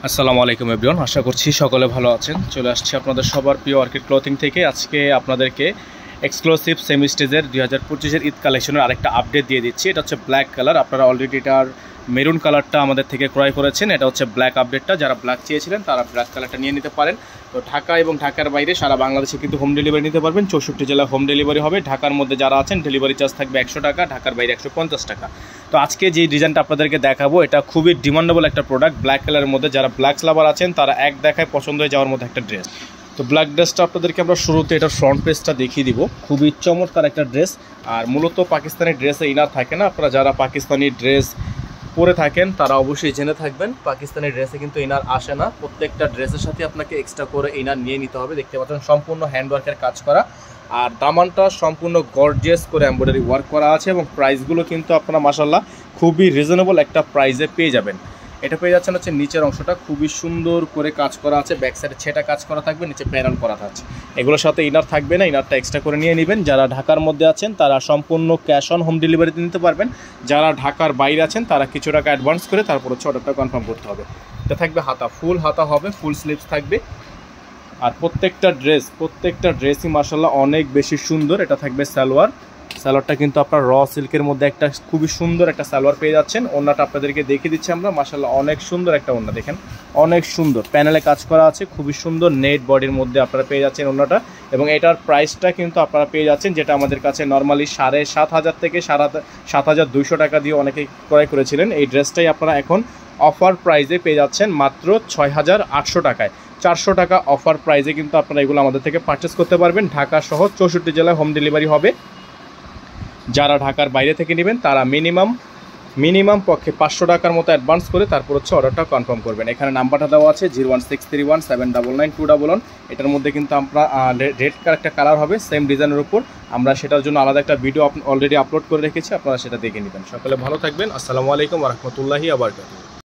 আসসালামু আলাইকুম এভরিওয়ান, আশা করছি সকলে ভালো আছেন। চলে আসছি আপনাদের সবার প্রিয় অর্কিড ক্লথিং থেকে। আজকে আপনাদেরকে এক্সক্লুসিভ সেমি স্টেজের 2025-এর ঈদ কালেকশনের আরেকটা আপডেট দিয়ে দিচ্ছি। এটা হচ্ছে ব্ল্যাক কালার। আপনারা অলরেডি এটার মেরুন কালারটা আমাদের থেকে ক্রয় করেছেন। এটা হচ্ছে ব্ল্যাক আপডেটটা। যারা ব্ল্যাক চেয়েছিলেন তারা ব্ল্যাক কালারটা নিয়ে নিতে পারেন। তো ঢাকা এবং ঢাকার বাইরে সারা বাংলাদেশে কিন্তু হোম ডেলিভারি নিতে পারবেন। 64 জেলায় হোম ডেলিভারি হবে। ঢাকার মধ্যে যারা আছেন ডেলিভারি চার্জ থাকবে 100 টাকা, ঢাকার বাইরে 150 টাকা। তো আজকে যে ডিজাইনটা আপনাদেরকে দেখাবো এটা খুবই ডিমান্ডেবল একটা প্রোডাক্ট ব্ল্যাক কালারের মধ্যে। যারা ব্ল্যাক লাভার আছেন তারা এক দেখায় পছন্দ হয়ে যাওয়ার মতো একটা ড্রেস। তো ব্ল্যাক ড্রেসটা আপনাদেরকে আমরা শুরুতে এটার ফ্রন্ট পেজটা দেখিয়ে দিব। খুবই চমৎকার একটা ড্রেস। আর মূলত পাকিস্তানি ড্রেসে ইনার থাকে না। আপনারা যারা পাকিস্তানি ড্রেস পরে থাকেন তারা অবশ্যই জেনে থাকবেন পাকিস্তানি ড্রেসে কিন্তু ইনার আসে না। প্রত্যেকটা ড্রেসের সাথে আপনাকে এক্সট্রা করে ইনার নিয়ে নিতে হবে। দেখতে পাচ্ছেন সম্পূর্ণ হ্যান্ডওয়ার্কের কাজ করা, আর দামানটা সম্পূর্ণ গর্জিয়াস করে এমব্রয়ডারি ওয়ার্ক করা আছে এবং প্রাইসগুলো কিন্তু আপনারা মাশাআল্লাহ খুবই রিজনেবল একটা প্রাইসে পেয়ে যাবেন। এটা পেয়ে যাচ্ছেন হচ্ছে নিচের অংশটা খুবই সুন্দর করে কাজ করা আছে, ব্যাক সাইডে ছেটা কাজ করা থাকবে, নিচে প্যানেল করা থাকছে। এগুলোর সাথে ইনার থাকবে না, ইনারটা এক্সট্রা করে নিয়ে নেবেন। যারা ঢাকার মধ্যে আছেন তারা সম্পূর্ণ ক্যাশ অন হোম ডেলিভারিতে নিতে পারবেন। যারা ঢাকার বাইরে আছেন তারা কিছু টাকা অ্যাডভান্স করে তারপর হচ্ছে অর্ডারটা কনফার্ম করতে হবে। এটা থাকবে হাতা, ফুল হাতা হবে, ফুল স্লিভস থাকবে। আর প্রত্যেকটা ড্রেসই মাশাআল্লাহ অনেক বেশি সুন্দর। এটা থাকবে সালোয়ারটা কিন্তু আপনার র সিল্কের মধ্যে একটা খুবই সুন্দর একটা সালোয়ার পেয়ে যাচ্ছেন। ওড়নাটা আপনাদেরকে দেখিয়ে দিচ্ছি আমরা। মাশাআল্লাহ অনেক সুন্দর একটা ওড়না, দেখেন অনেক সুন্দর প্যানেলে কাজ করা আছে, খুবই সুন্দর নেট বডির মধ্যে আপনারা পেয়ে যাচ্ছেন ওড়নাটা। এবং এটার প্রাইসটা কিন্তু আপনারা পেয়ে যাচ্ছেন যেটা আমাদের কাছে নর্মালি 7,500 থেকে 7,200 টাকা দিয়ে অনেকে ক্রয় করেছিলেন। এই ড্রেসটাই আপনারা এখন অফার প্রাইসে পেয়ে যাচ্ছেন মাত্র 6,800 টাকায়। 400 টাকা অফার প্রাইসে কিন্তু আপনারা এগুলো আমাদের থেকে পারচেস করতে পারবেন। ঢাকা সহ 64 জেলায় হোম ডেলিভারি হবে। যারা ঢাকার বাইরে থেকে নেবেন তারা মিনিমাম পক্ষে 500 টাকার মতো অ্যাডভান্স করে তারপর হচ্ছে অর্ডারটা কনফার্ম করবেন। এখানে নাম্বারটা দেওয়া আছে 01631799299। এটার মধ্যে কিন্তু আমরা রেড একটা কালার হবে সেম ডিজাইনের উপর। আমরা সেটার জন্য আলাদা একটা ভিডিও অলরেডি আপলোড করে রেখেছি, আপনারা সেটা দেখে নেবেন। সকলে ভালো থাকবেন। আসসালামু আলাইকুম ওয়া রাহমাতুল্লাহি ওয়া বারাকাতুহু।